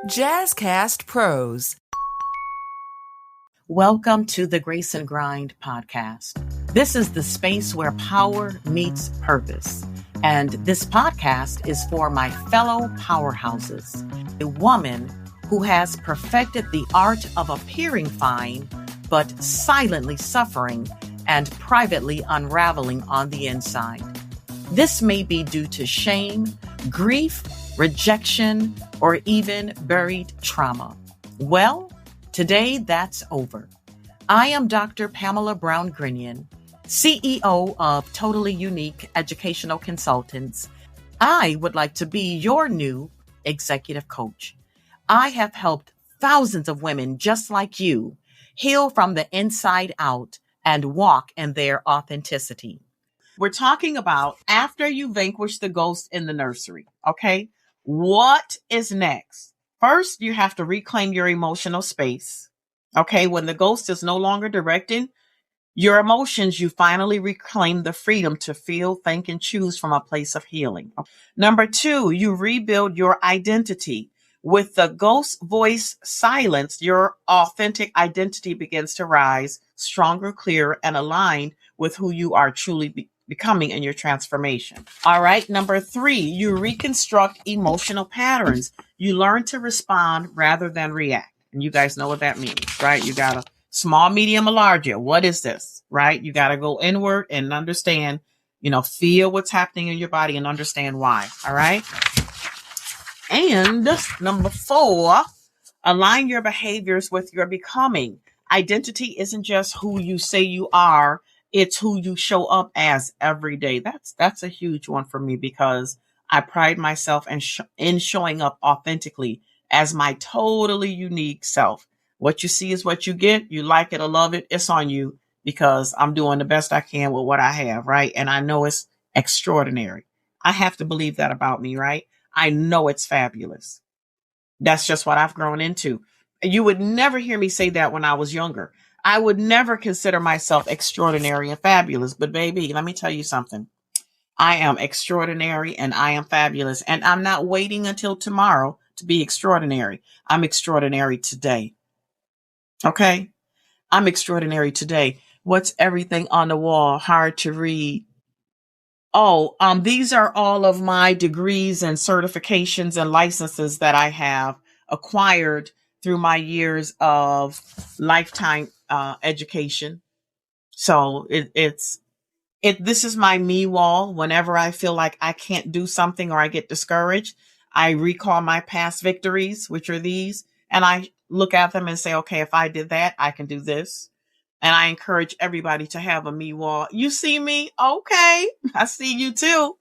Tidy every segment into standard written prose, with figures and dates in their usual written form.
Jazzcast Pros. Welcome to the Grace and Grind podcast. This is the space where power meets purpose. And this podcast is for my fellow powerhouses, a woman who has perfected the art of appearing fine, but silently suffering and privately unraveling on the inside. This may be due to shame, grief, rejection, or even buried trauma. Well, today that's over. I am Dr. Pamela Brown-Grinion, CEO of Totally Unique Educational Consultants. I would like to be your new executive coach. I have helped thousands of women just like you heal from the inside out and walk in their authenticity. We're talking about after you vanquish the ghost in the nursery, okay? What is next? First, you have to reclaim your emotional space, okay? When the ghost is no longer directing your emotions, you finally reclaim the freedom to feel, think, and choose from a place of healing. Number two, you rebuild your identity. With the ghost voice silenced, your authentic identity begins to rise, stronger, clearer, and aligned with who you are truly becoming in your transformation. All right. Number three, you reconstruct emotional patterns. You learn to respond rather than react. And you guys know what that means, right? You got a small, medium, or larger. What is this, right? You got to go inward and understand, feel what's happening in your body and understand why. All right. And number four, align your behaviors with your becoming. Identity isn't just who you say you are. It's who you show up as every day. That's a huge one for me because I pride myself in showing up authentically as my totally unique self. What you see is what you get. You like it or love it. It's on you because I'm doing the best I can with what I have, right? And I know it's extraordinary. I have to believe that about me, right? I know it's fabulous. That's just what I've grown into. You would never hear me say that when I was younger. I would never consider myself extraordinary and fabulous, but baby, let me tell you something. I am extraordinary and I am fabulous, and I'm not waiting until tomorrow to be extraordinary. I'm extraordinary today. Okay? I'm extraordinary today. What's everything on the wall? Hard to read. Oh, these are all of my degrees and certifications and licenses that I have acquired through my years of lifetime education. So this is my me wall. Whenever I feel like I can't do something or I get discouraged, I recall my past victories, which are these, and I look at them and say, okay, if I did that, I can do this. And I encourage everybody to have a me wall. You see me? Okay. I see you too.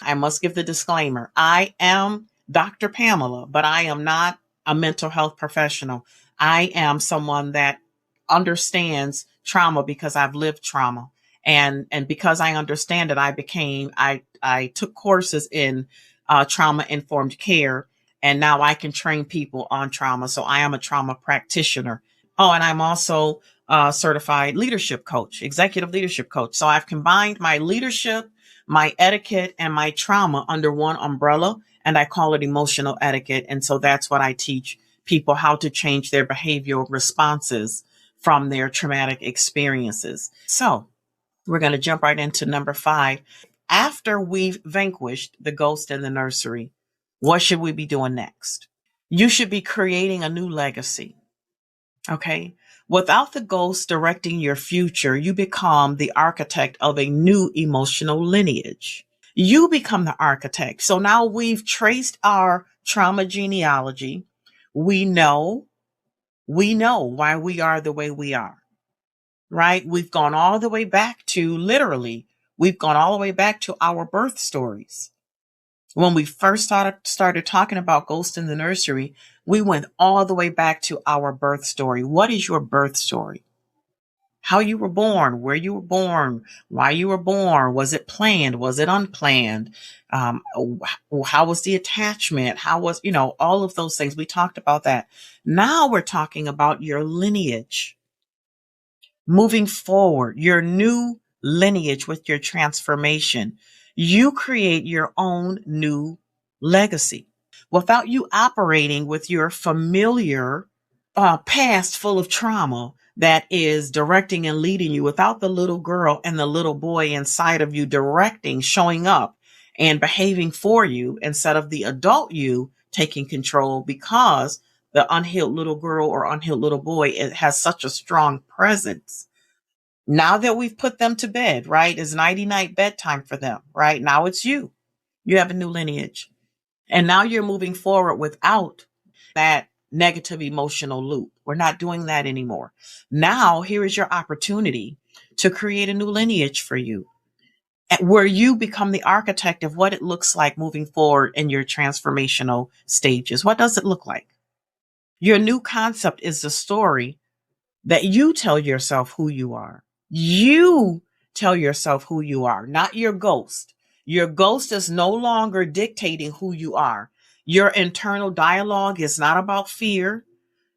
I must give the disclaimer. I am Dr. Pamela, but I am not a mental health professional. I am someone that understands trauma because I've lived trauma. And because I understand it, I took courses in trauma-informed care, and now I can train people on trauma. So I am a trauma practitioner. Oh, and I'm also a certified leadership coach, executive leadership coach. So I've combined my leadership, my etiquette, and my trauma under one umbrella, and I call it emotional etiquette. And so that's what I teach people, how to change their behavioral responses from their traumatic experiences. So we're going to jump right into number 5. After we've vanquished the ghost in the nursery, what should we be doing next? You should be creating a new legacy. Okay. Without the ghost directing your future, you become the architect of a new emotional lineage. You become the architect. So now we've traced our trauma genealogy. We know why we are the way we are, right? We've gone all the way back to we've gone all the way back to our birth stories. When we first started talking about ghosts in the nursery, we went all the way back to our birth story. What is your birth story? How you were born, where you were born, why you were born. Was it planned? Was it unplanned? How was the attachment? How was, all of those things. We talked about that. Now we're talking about your lineage. Moving forward, your new lineage with your transformation. You create your own new legacy. without you operating with your familiar past full of trauma that is directing and leading you, without the little girl and the little boy inside of you directing, showing up and behaving for you instead of the adult you taking control, because the unhealed little girl or unhealed little boy, it has such a strong presence. Now that we've put them to bed, right? It's nighty night bedtime for them, right? Now it's you. You have a new lineage. And now you're moving forward without that negative emotional loop. We're not doing that anymore. Now, here is your opportunity to create a new lineage for you, where you become the architect of what it looks like moving forward in your transformational stages. What does it look like? Your new concept is the story that you tell yourself who you are. You tell yourself who you are, not your ghost. Your ghost is no longer dictating who you are. Your internal dialogue is not about fear.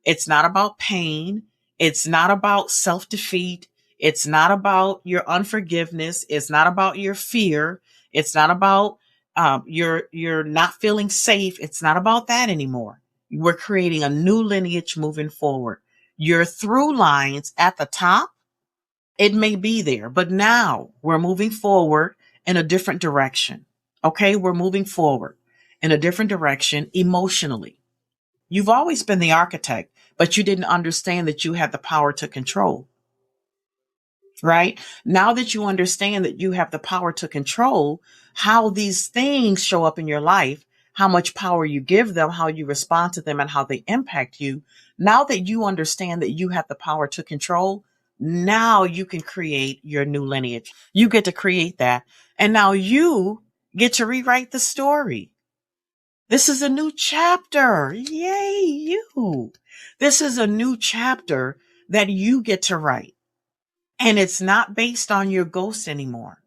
It's not about pain. It's not about self-defeat. It's not about your unforgiveness. It's not about your fear. It's not about you're not feeling safe. It's not about that anymore. We're creating a new lineage moving forward. Your through lines at the top, it may be there, but now we're moving forward in a different direction. Okay, we're moving forward in a different direction emotionally. You've always been the architect, but you didn't understand that you had the power to control, right? Now that you understand that you have the power to control how these things show up in your life, how much power you give them, how you respond to them, and how they impact you. Now that you understand that you have the power to control, now you can create your new lineage. You get to create that. And now you get to rewrite the story. This is a new chapter. Yay, you. This is a new chapter that you get to write. And it's not based on your ghost anymore.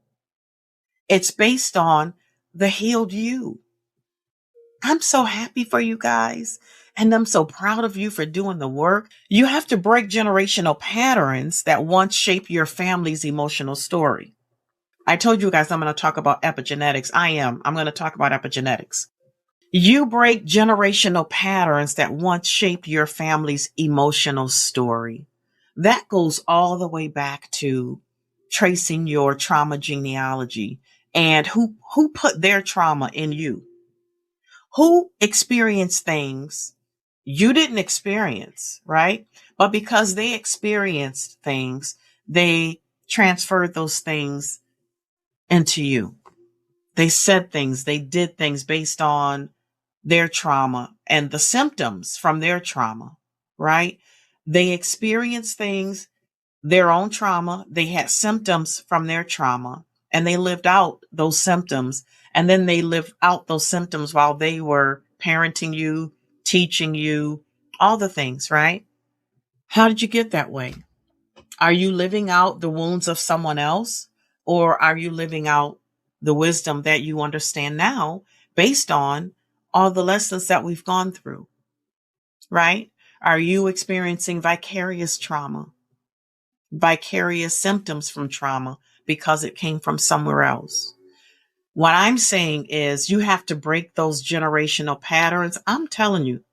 It's based on the healed you. I'm so happy for you guys. And I'm so proud of you for doing the work. You have to break generational patterns that once shaped your family's emotional story. I told you guys I'm going to talk about epigenetics. I'm going to talk about epigenetics. You break generational patterns that once shaped your family's emotional story. That goes all the way back to tracing your trauma genealogy and who put their trauma in you. Who experienced things you didn't experience, right? But because they experienced things, they transferred those things into you. They said things, they did things based on their trauma and the symptoms from their trauma, right? They experienced things, their own trauma. They had symptoms from their trauma, and they lived out those symptoms. And then they lived out those symptoms while they were parenting you, teaching you, all the things, right? How did you get that way? Are you living out the wounds of someone else? Or are you living out the wisdom that you understand now based on all the lessons that we've gone through, right? Are you experiencing vicarious trauma, vicarious symptoms from trauma because it came from somewhere else? What I'm saying is you have to break those generational patterns. I'm telling you,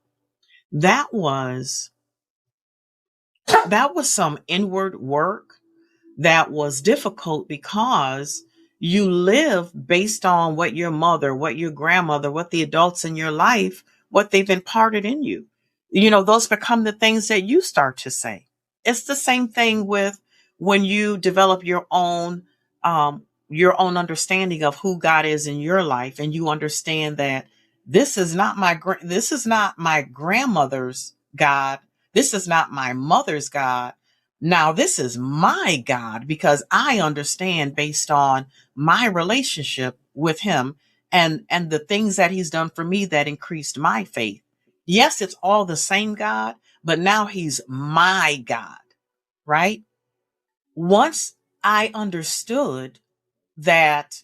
that was some inward work that was difficult because you live based on what your mother, what your grandmother, what the adults in your life, what they've imparted in you. You know, those become the things that you start to say. It's the same thing with when you develop your own understanding of who God is in your life, and you understand that this is not my grandmother's God. This is not my mother's God. Now this is my God, because I understand based on my relationship with him and the things that he's done for me that increased my faith. Yes, it's all the same God, but now he's my God, right? Once I understood that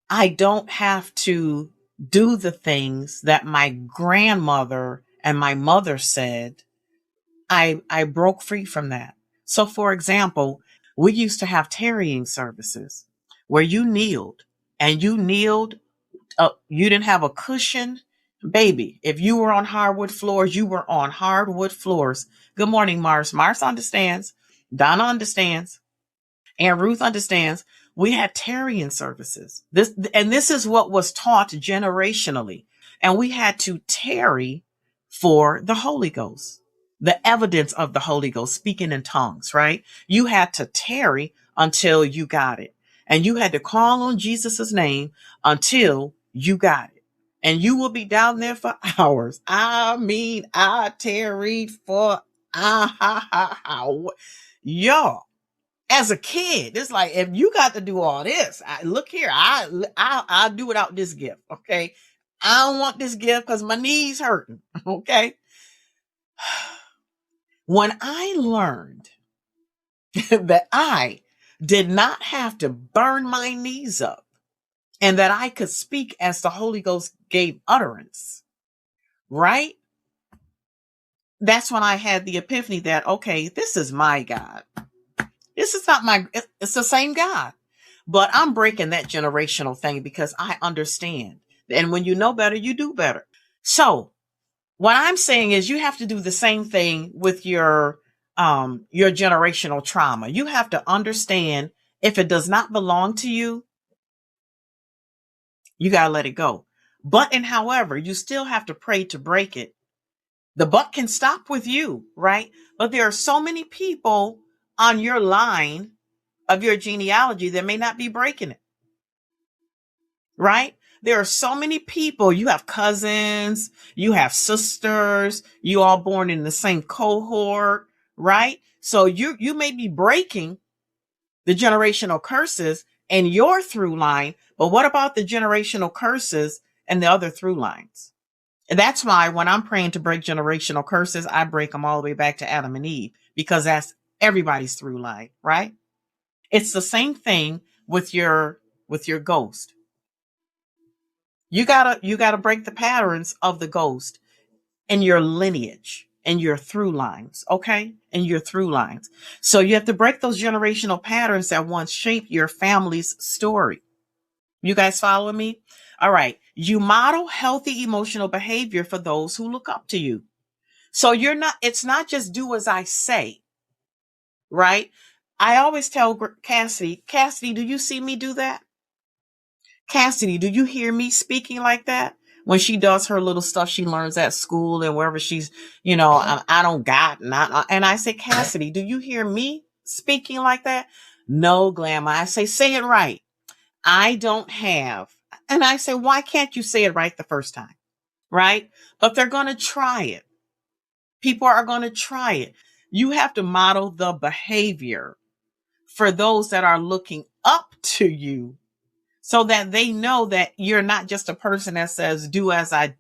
I don't have to do the things that my grandmother and my mother said, I broke free from that. So for example, we used to have tarrying services where you kneeled, and you didn't have a cushion. Baby, if you were on hardwood floors, you were on hardwood floors. Good morning, Mars. Mars understands. Donna understands. And Ruth understands. We had tarrying services. This is what was taught generationally. And we had to tarry for the Holy Ghost, the evidence of the Holy Ghost, speaking in tongues, right? You had to tarry until you got it. And you had to call on Jesus's name until you got it. And you will be down there for hours. I mean, I tarried for y'all. As a kid, it's like, if you got to do all this, look here, I'll do without this gift. Okay. I don't want this gift because my knees hurting. Okay. When I learned that I did not have to burn my knees up and that I could speak as the Holy Ghost gave utterance, right? That's when I had the epiphany that, okay, this is my God. This is not it's the same God, but I'm breaking that generational thing because I understand. And when you know better, you do better. So what I'm saying is you have to do the same thing with your generational trauma. You have to understand if it does not belong to you, you got to let it go. But and however, you still have to pray to break it. The buck can stop with you, right? But there are so many people on your line of your genealogy that may not be breaking it, right? There are so many people. You have cousins, you have sisters, you all born in the same cohort, right? So you may be breaking the generational curses and your through line, but what about the generational curses and the other through lines? And that's why when I'm praying to break generational curses, I break them all the way back to Adam and Eve, because that's everybody's through line, right? It's the same thing with your ghost. You gotta break the patterns of the ghost and your lineage and your through lines, okay? And your through lines. So you have to break those generational patterns that once shaped your family's story. You guys following me? All right. You model healthy emotional behavior for those who look up to you. So it's not just do as I say, right? I always tell Cassidy, do you see me do that? Cassidy, do you hear me speaking like that? When she does her little stuff she learns at school and wherever she's, I don't got, and I say, Cassidy, do you hear me speaking like that? No, Glamour. I say it right. I don't have. And I say, why can't you say it right the first time? Right? But they're going to try it. People are going to try it. You have to model the behavior for those that are looking up to you so that they know that you're not just a person that says, do as I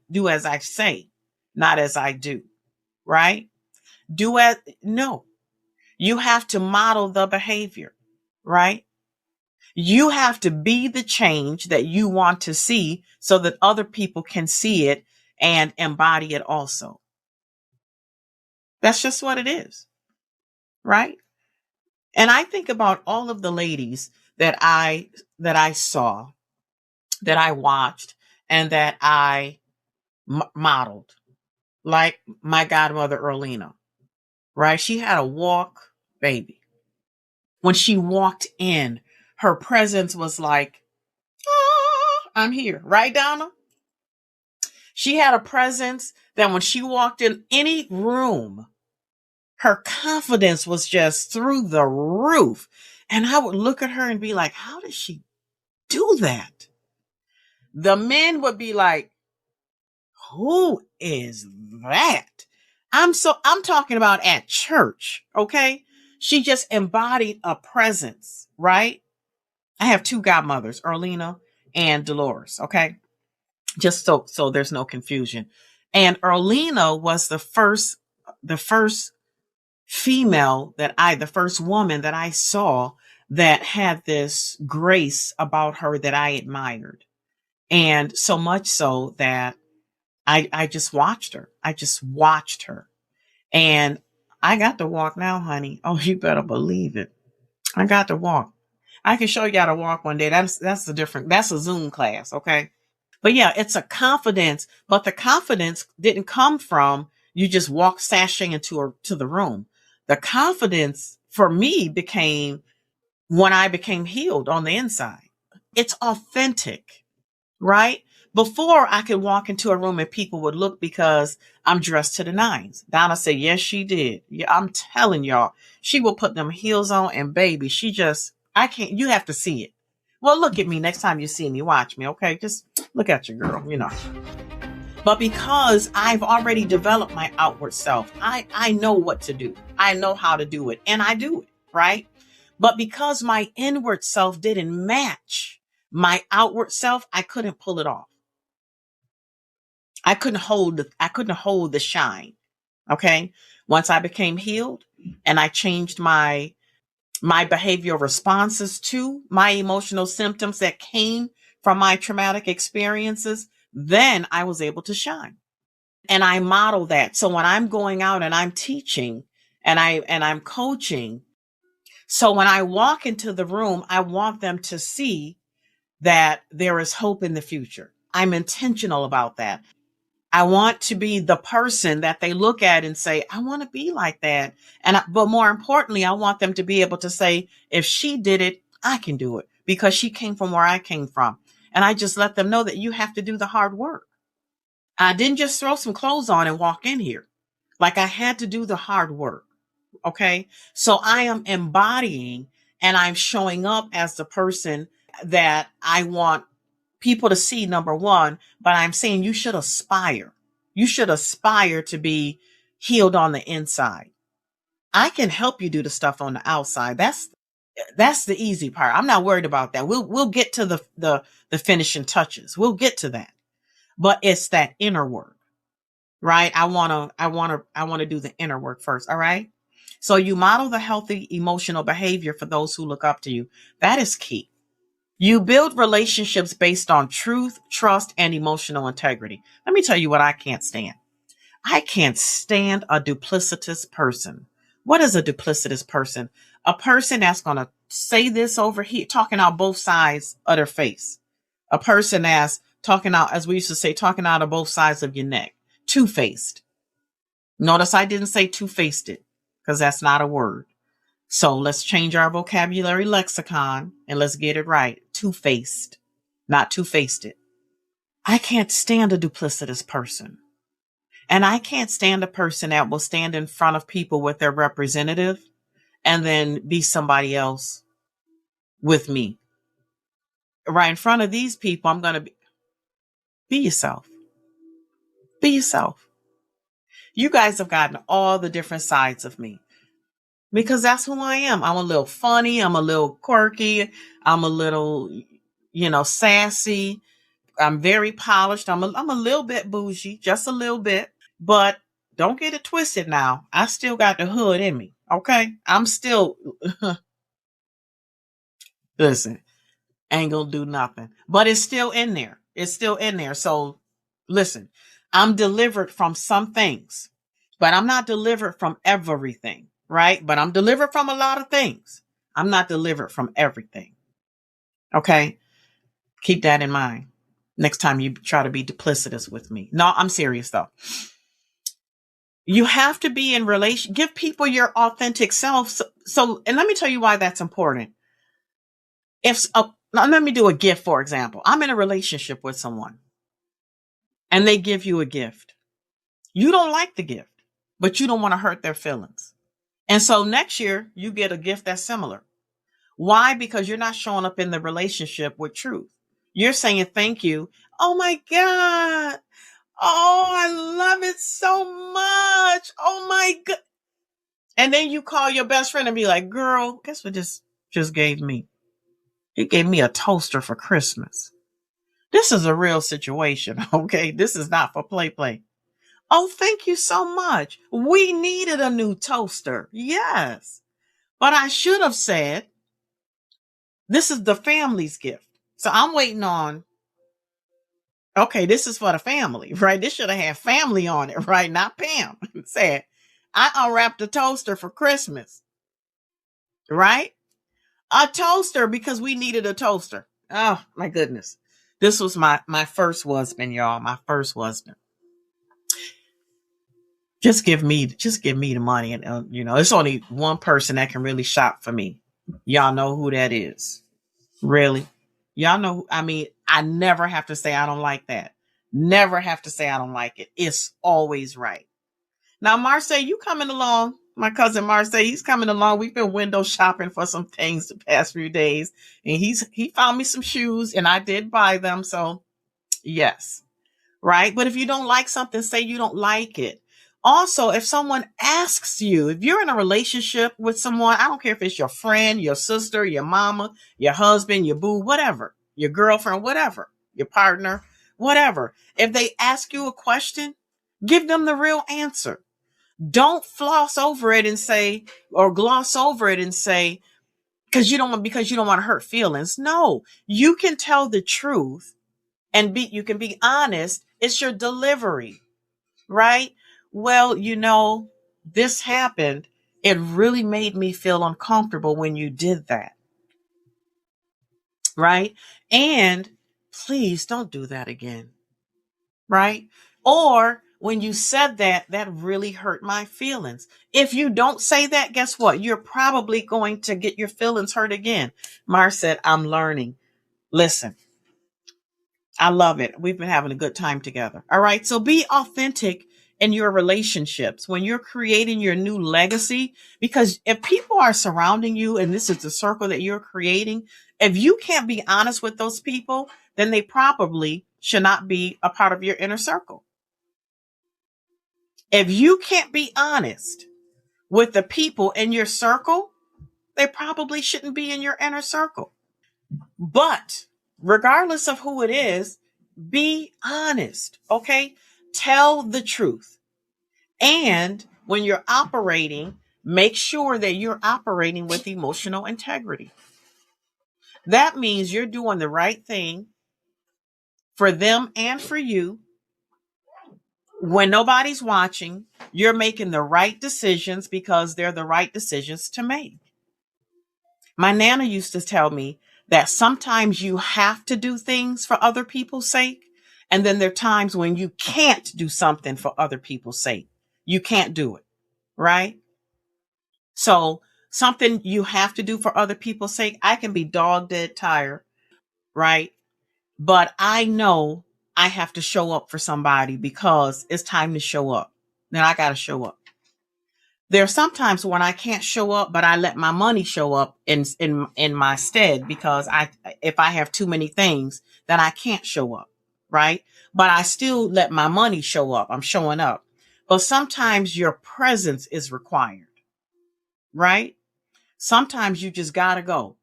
say, not as I do. Right? No, you have to model the behavior, right? You have to be the change that you want to see so that other people can see it and embody it also. That's just what it is. Right? And I think about all of the ladies that I saw, that I watched, and that I modeled, like my godmother, Erlina, right? She had a walk, baby. When she walked in, her presence was like, oh, I'm here. Right, Donna? She had a presence that when she walked in any room, her confidence was just through the roof. And I would look at her and be like, how does she do that? The men would be like, who is that? I'm talking about at church. Okay. She just embodied a presence, right? I have two godmothers, Erlina and Dolores. Okay. Just so there's no confusion. And Erlina was the first female the first woman that I saw that had this grace about her that I admired. And so much so that I just watched her. I just watched her. And I got to walk now, honey. Oh, you better believe it. I got to walk. I can show you how to walk one day. That's a Zoom class. Okay. But yeah, it's a confidence, but the confidence didn't come from you just walk sashing to the room. The confidence for me became when I became healed on the inside. It's authentic, right? Before I could walk into a room and people would look because I'm dressed to the nines. Donna said, yes, she did. Yeah, I'm telling y'all, she will put them heels on and baby, I can't, you have to see it. Well, look at me next time you see me, watch me. Okay. Just look at your girl. But because I've already developed my outward self, I know what to do. I know how to do it and I do it, right? But because my inward self didn't match my outward self, I couldn't pull it off. I couldn't hold the shine. Okay. Once I became healed and I changed my behavioral responses to my emotional symptoms that came from my traumatic experiences, then I was able to shine. And I model that. So when I'm going out and I'm teaching and I'm coaching, so when I walk into the room, I want them to see that there is hope in the future. I'm intentional about that. I want to be the person that they look at and say, I want to be like that. But more importantly, I want them to be able to say, if she did it, I can do it because she came from where I came from. And I just let them know that you have to do the hard work. I didn't just throw some clothes on and walk in here. Like I had to do the hard work. Okay. So I am embodying and I'm showing up as the person that I want people to see, number one, but I'm saying you should aspire. You should aspire to be healed on the inside. I can help you do the stuff on the outside. That's the easy part. I'm not worried about that. We'll get to the finishing touches. We'll get to that. But it's that inner work, right? I want to do the inner work first. All right. So you model the healthy emotional behavior for those who look up to you. That is key. You build relationships based on truth, trust, and emotional integrity. Let me tell you what I can't stand. I can't stand a duplicitous person. What is a duplicitous person? A person that's going to say this over here, talking out both sides of their face. A person that's talking out, as we used to say, talking out of both sides of your neck. Two-faced. Notice I didn't say two-faced it because that's not a word. So let's change our vocabulary lexicon and let's get it right. Two-faced, not two-faced it. I can't stand a duplicitous person. And I can't stand a person that will stand in front of people with their representative and then be somebody else with me. Right in front of these people, I'm going to be yourself. Be yourself. You guys have gotten all the different sides of me because that's who I am. I'm a little funny. I'm a little quirky. I'm a little, sassy. I'm very polished. I'm a little bit bougie, just a little bit, but don't get it twisted now. I still got the hood in me. Okay. I'm still, listen, ain't gonna do nothing, but it's still in there. It's still in there. So listen, I'm delivered from some things, but I'm not delivered from everything, right? But I'm delivered from a lot of things. I'm not delivered from everything. Okay. Keep that in mind next time you try to be duplicitous with me. No, I'm serious though. You have to be in relation, give people your authentic self. And let me tell you why that's important. Let me do a gift, for example. I'm in a relationship with someone and they give you a gift. You don't like the gift, but you don't want to hurt their feelings. And so next year you get a gift that's similar. Why? Because you're not showing up in the relationship with truth. You're saying thank you. Oh my God. Oh, I love it so much. Oh my God. And then you call your best friend and be like, girl, guess what this just gave me? He gave me a toaster for Christmas. This is a real situation. Okay. This is not for play. Oh, thank you so much. We needed a new toaster. Yes. But I should have said, this is the family's gift. So I'm waiting on, okay, this is for the family, right? This should have had family on it, right? Not Pam. Said, I unwrapped a toaster for Christmas, right? A toaster because we needed a toaster. Oh my goodness. This was my first husband, y'all. My first husband. Just give me the money, and it's only one person that can really shop for me. Y'all know who that is. Really? Y'all know, I mean, I never have to say I don't like that. Never have to say I don't like it. It's always right. Now, Marseille, you coming along? My cousin Marseille, he's coming along. We've been window shopping for some things the past few days, and he found me some shoes, and I did buy them. So, yes, right. But if you don't like something, say you don't like it. Also, if someone asks you, if you're in a relationship with someone, I don't care if it's your friend, your sister, your mama, your husband, your boo, whatever, your girlfriend, whatever, your partner, whatever. If they ask you a question, give them the real answer. Don't floss over it and say, or gloss over it and say, because you don't want to hurt feelings. No, you can tell the truth and you can be honest. It's your delivery, right? Well, this happened. It really made me feel uncomfortable when you did that, right? And please don't do that again, right? Or when you said that, that really hurt my feelings. If you don't say that, guess what? You're probably going to get your feelings hurt again. Mar said, I'm learning. Listen, I love it. We've been having a good time together. All right. So be authentic in your relationships when you're creating your new legacy, because if people are surrounding you and this is the circle that you're creating, if you can't be honest with those people, then they probably should not be a part of your inner circle. If you can't be honest with the people in your circle, they probably shouldn't be in your inner circle. But regardless of who it is, be honest, okay? Tell the truth. And when you're operating, make sure that you're operating with emotional integrity. That means you're doing the right thing for them and for you. When nobody's watching, you're making the right decisions because they're the right decisions to make. My Nana used to tell me that sometimes you have to do things for other people's sake. And then there are times when you can't do something for other people's sake. You can't do it, right? So something you have to do for other people's sake, I can be dog dead tired, right? But I know I have to show up for somebody because it's time to show up. Then I got to show up. There are sometimes when I can't show up, but I let my money show up in my stead because if I have too many things, then I can't show up, right? But I still let my money show up. I'm showing up. But sometimes your presence is required, right? Sometimes you just gotta go.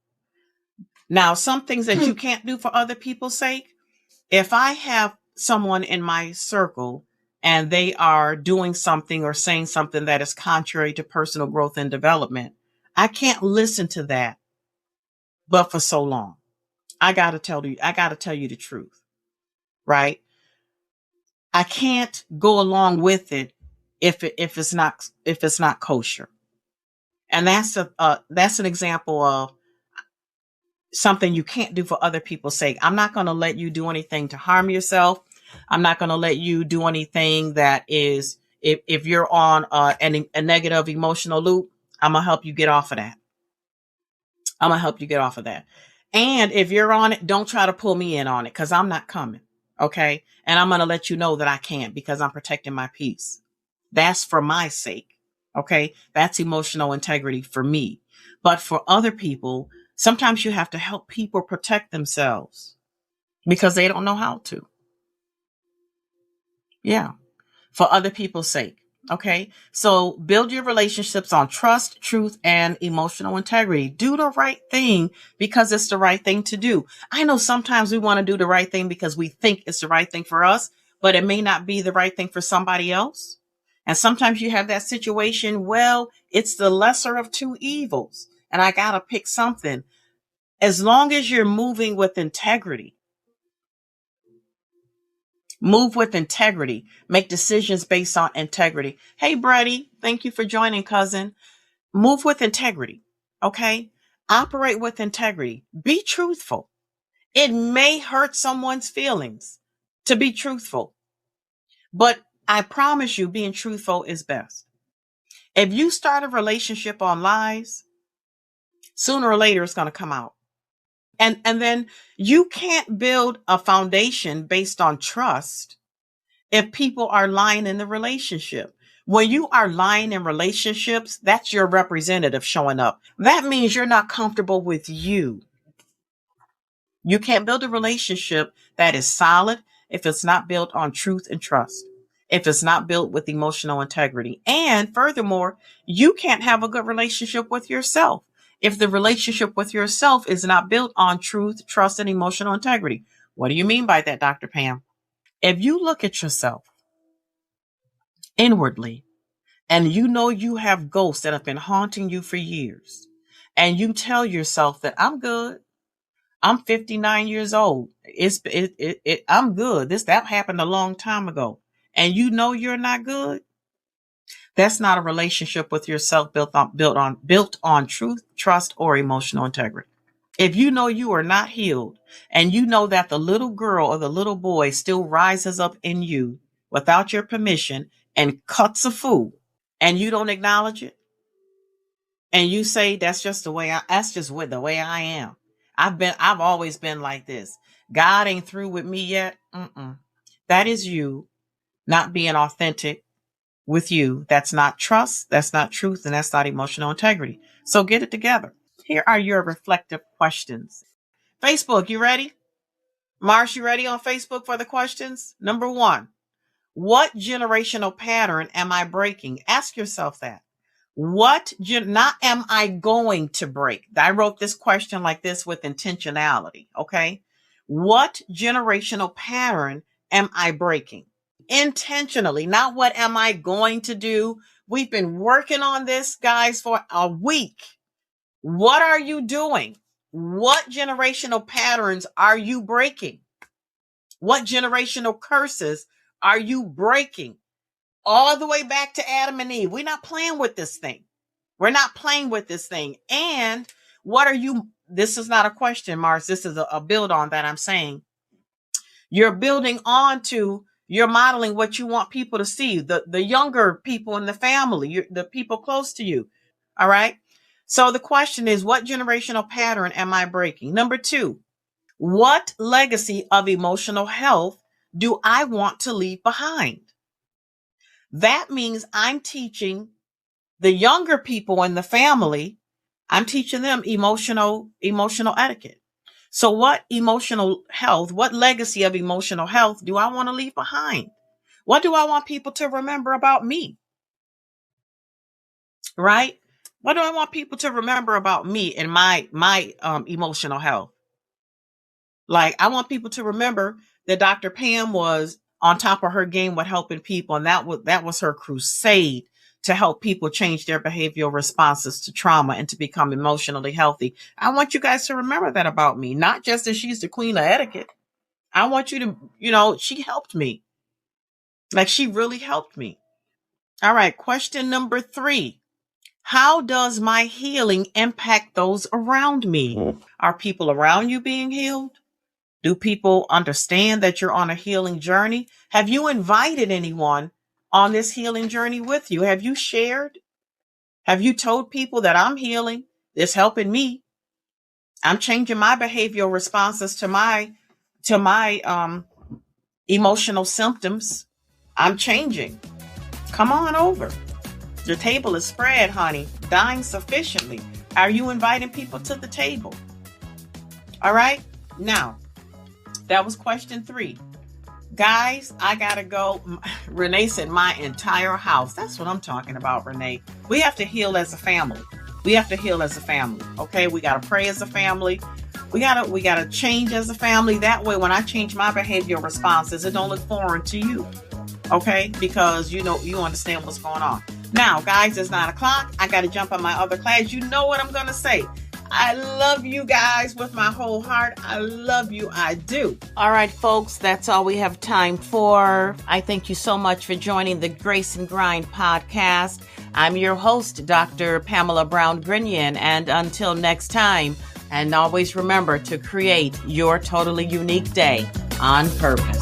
Now, some things that you can't do for other people's sake, if I have someone in my circle and they are doing something or saying something that is contrary to personal growth and development, I can't listen to that, but for so long. I gotta tell you the truth, right? I can't go along with it if it's not kosher. And that's an example of something you can't do for other people's sake. I'm not going to let you do anything to harm yourself. I'm not going to let you do anything that is, if you're on a negative emotional loop, I'm going to help you get off of that. And if you're on it, don't try to pull me in on it because I'm not coming. Okay. And I'm going to let you know that I can't because I'm protecting my peace. That's for my sake. Okay. That's emotional integrity for me. But for other people, sometimes you have to help people protect themselves because they don't know how to. Yeah. For other people's sake. Okay. So build your relationships on trust, truth, and emotional integrity. Do the right thing because it's the right thing to do. I know sometimes we want to do the right thing because we think it's the right thing for us, but it may not be the right thing for somebody else. And sometimes you have that situation. Well, it's the lesser of two evils and I got to pick something. As long as you're moving with integrity, move with integrity, make decisions based on integrity. Hey, Brady, thank you for joining, cousin. Move with integrity. Okay. Operate with integrity. Be truthful. It may hurt someone's feelings to be truthful, but I promise you being truthful is best. If you start a relationship on lies, sooner or later it's going to come out. And then you can't build a foundation based on trust if people are lying in the relationship. When you are lying in relationships, that's your representative showing up. That means you're not comfortable with you. You can't build a relationship that is solid if it's not built on truth and trust, if it's not built with emotional integrity. And furthermore, you can't have a good relationship with yourself if the relationship with yourself is not built on truth, trust, and emotional integrity. What do you mean by that, Dr. Pam? If you look at yourself inwardly and you know you have ghosts that have been haunting you for years, and you tell yourself that I'm good, I'm 59 years old, I'm good, that happened a long time ago, and you know you're not good, that's not a relationship with yourself built on truth, trust, or emotional integrity. If you know you are not healed, and you know that the little girl or the little boy still rises up in you without your permission and cuts a fool, and you don't acknowledge it, and you say that's just the way I am. I've always been like this. God ain't through with me yet. That is you not being authentic with you. That's not trust. That's not truth. And that's not emotional integrity. So get it together. Here are your reflective questions. Facebook, you ready? Mars, you ready on Facebook for the questions? Number 1, what generational pattern am I breaking? Ask yourself that. Not am I going to break? I wrote this question like this with intentionality. Okay. What generational pattern am I breaking? Intentionally, not what am I going to do? We've been working on this, guys, for a week. What are you doing? What generational patterns are you breaking? What generational curses are you breaking? All the way back to Adam and Eve. We're not playing with this thing. And this is not a question, Mars. This is a build on that I'm saying. You're building on to, you're modeling what you want people to see, the younger people in the family, the people close to you. All right. So the question is, what generational pattern am I breaking? Number 2, what legacy of emotional health do I want to leave behind? That means I'm teaching the younger people in the family, I'm teaching them emotional etiquette. So what legacy of emotional health do I want to leave behind? What do I want people to remember about me? Right? What do I want people to remember about me and my emotional health? Like, I want people to remember that Dr. Pam was on top of her game with helping people. And that was her crusade to help people change their behavioral responses to trauma and to become emotionally healthy. I want you guys to remember that about me, not just that she's the queen of etiquette. I want you to, she helped me. Like, she really helped me. All right. Question number 3. How does my healing impact those around me? Are people around you being healed? Do people understand that you're on a healing journey? Have you invited anyone on this healing journey with you? Have you shared? Have you told people that I'm healing? It's helping me. I'm changing my behavioral responses to my emotional symptoms. I'm changing. Come on over. The table is spread, honey. Dine sufficiently. Are you inviting people to the table? All right. Now, that was question 3. Guys, I gotta go. Renee said my entire house. That's what I'm talking about, Renee. We have to heal as a family. Okay, we gotta pray as a family. We gotta change as a family. That way, when I change my behavioral responses, it don't look foreign to you. Okay, because you understand what's going on. Now, guys, it's 9:00. I gotta jump on my other class. You know what I'm gonna say. I love you guys with my whole heart. I love you. I do. All right, folks, that's all we have time for. I thank you so much for joining the Grace and Grind podcast. I'm your host, Dr. Pamela Brown-Grinion, and until next time, And always remember to create your totally unique day on purpose.